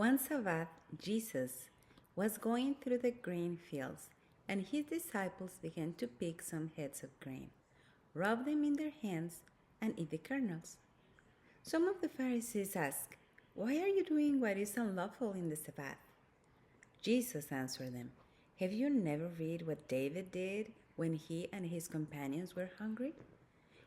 One Sabbath, Jesus was going through the grain fields, and his disciples began to pick some heads of grain, rub them in their hands, and eat the kernels. Some of the Pharisees asked, "Why are you doing what is unlawful in the Sabbath?" Jesus answered them, "Have you never read what David did when he and his companions were hungry?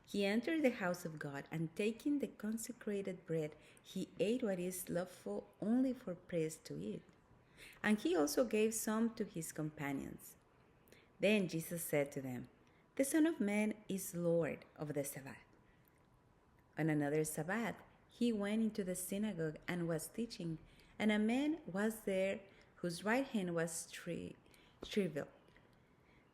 He entered the house of God, and taking the consecrated bread, he ate what is lawful only for priests to eat. And he also gave some to his companions." Then Jesus said to them, "The Son of Man is Lord of the Sabbath." On another Sabbath, he went into the synagogue and was teaching, and a man was there whose right hand was shriveled.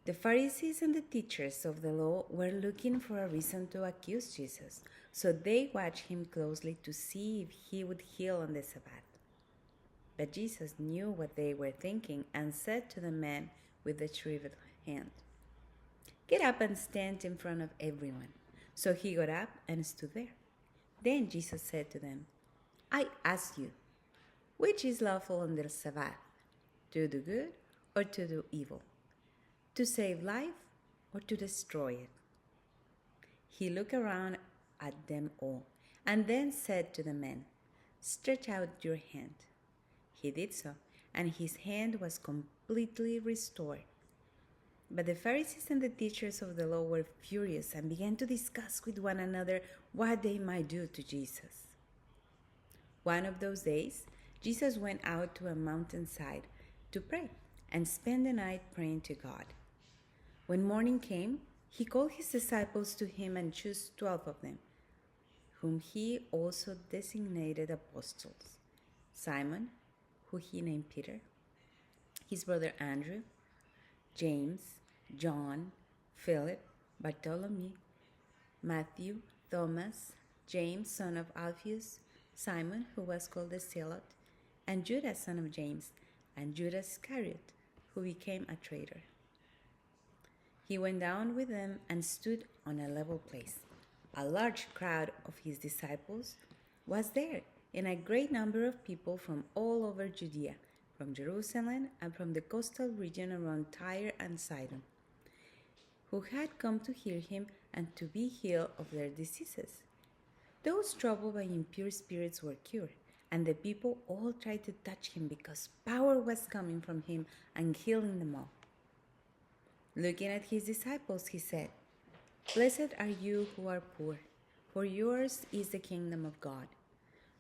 The Pharisees and the teachers of the law were looking for a reason to accuse Jesus, so they watched him closely to see if he would heal on the Sabbath. But Jesus knew what they were thinking and said to the man with the shriveled hand, "Get up and stand in front of everyone." So he got up and stood there. Then Jesus said to them, "I ask you, which is lawful on the Sabbath, to do good or to do evil? To save life or to destroy it?" He looked around at them all and then said to the man, "Stretch out your hand." He did so, and his hand was completely restored. But the Pharisees and the teachers of the law were furious and began to discuss with one another what they might do to Jesus. One of those days, Jesus went out to a mountainside to pray and spend the night praying to God. When morning came, he called his disciples to him and chose 12 of them, whom he also designated apostles: Simon, who he named Peter, his brother Andrew, James, John, Philip, Bartholomew, Matthew, Thomas, James, son of Alphaeus, Simon, who was called the Zealot, and Judas, son of James, and Judas Iscariot, who became a traitor. He went down with them and stood on a level place. A large crowd of his disciples was there, and a great number of people from all over Judea, from Jerusalem and from the coastal region around Tyre and Sidon, who had come to hear him and to be healed of their diseases. Those troubled by impure spirits were cured, and the people all tried to touch him because power was coming from him and healing them all. Looking at his disciples, he said, "Blessed are you who are poor, for yours is the kingdom of God.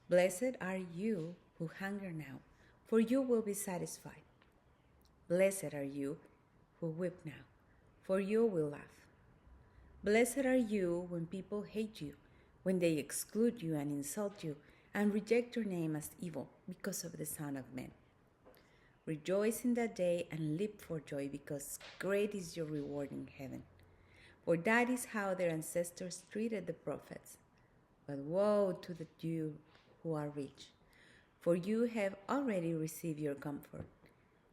Blessed are you who hunger now, for you will be satisfied. Blessed are you who weep now, for you will laugh. Blessed are you when people hate you, when they exclude you and insult you, and reject your name as evil because of the Son of Man. Rejoice in that day and leap for joy, because great is your reward in heaven. For that is how their ancestors treated the prophets. But woe to you who are rich, for you have already received your comfort.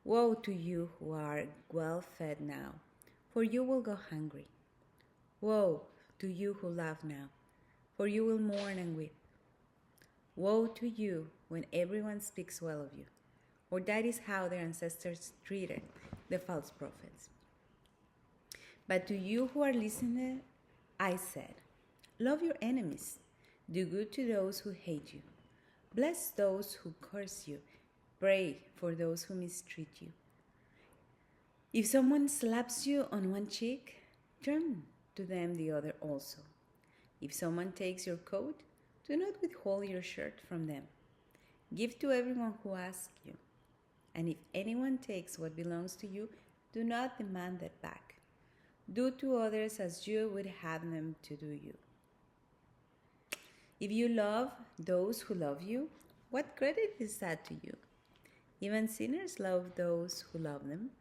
Woe to you who are well fed now, for you will go hungry. Woe to you who laugh now, for you will mourn and weep. Woe to you when everyone speaks well of you, for that is how their ancestors treated the false prophets. But to you who are listening, I said, love your enemies, do good to those who hate you, bless those who curse you, pray for those who mistreat you. If someone slaps you on one cheek, turn to them the other also. If someone takes your coat, do not withhold your shirt from them. Give to everyone who asks you. And if anyone takes what belongs to you, do not demand that back. Do to others as you would have them to do you. If you love those who love you, what credit is that to you? Even sinners love those who love them.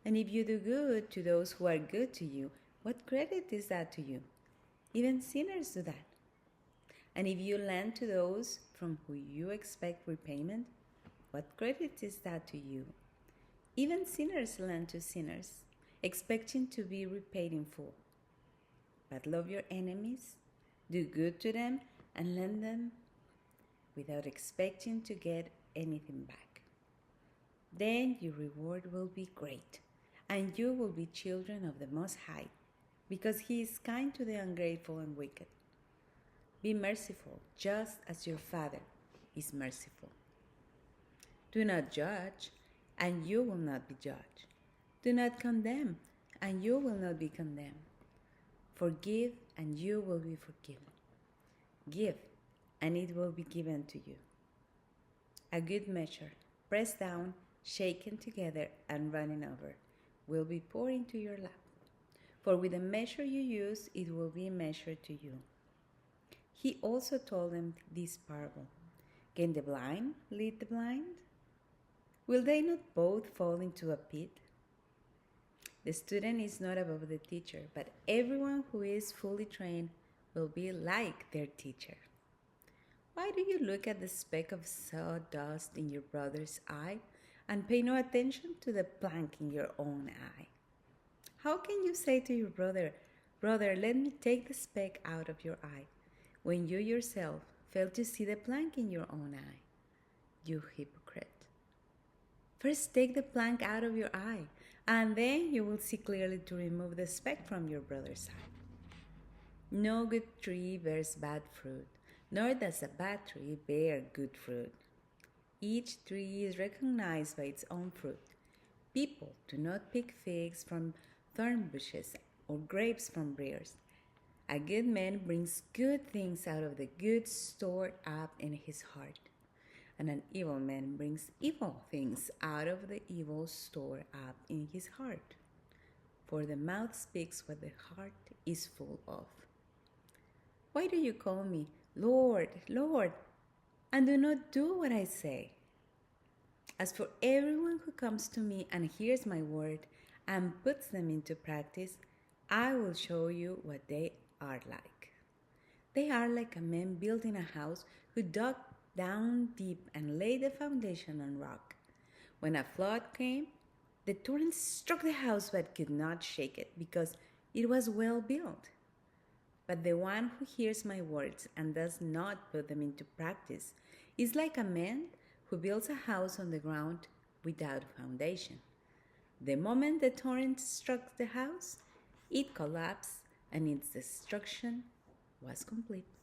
And if you do good to those who are good to you, what credit is that to you? Even sinners do that. And if you lend to those from whom you expect repayment, what credit is that to you? Even sinners lend to sinners, expecting to be repaid in full. But love your enemies, do good to them, and lend them without expecting to get anything back. Then your reward will be great, and you will be children of the Most High, because He is kind to the ungrateful and wicked. Be merciful, just as your Father is merciful. Do not judge, and you will not be judged. Do not condemn, and you will not be condemned. Forgive, and you will be forgiven. Give, and it will be given to you. A good measure, pressed down, shaken together, and running over, will be poured into your lap. For with the measure you use, it will be measured to you. He also told them this parable. Can the blind lead the blind? Will they not both fall into a pit? The student is not above the teacher, but everyone who is fully trained will be like their teacher. Why do you look at the speck of sawdust in your brother's eye and pay no attention to the plank in your own eye? How can you say to your brother, "Brother, let me take the speck out of your eye," when you yourself fail to see the plank in your own eye? You hypocrite. First take the plank out of your eye, and then you will see clearly to remove the speck from your brother's eye. No good tree bears bad fruit, nor does a bad tree bear good fruit. Each tree is recognized by its own fruit. People do not pick figs from thorn bushes or grapes from briars. A good man brings good things out of the good stored up in his heart, and an evil man brings evil things out of the evil stored up in his heart. For the mouth speaks what the heart is full of. Why do you call me Lord, Lord, and do not do what I say? As for everyone who comes to me and hears my word and puts them into practice, I will show you what they are like. They are like a man building a house who dug down deep and laid the foundation on rock. When a flood came, the torrent struck the house but could not shake it because it was well built. But the one who hears my words and does not put them into practice is like a man who builds a house on the ground without a foundation. The moment the torrent struck the house, it collapsed and its destruction was complete.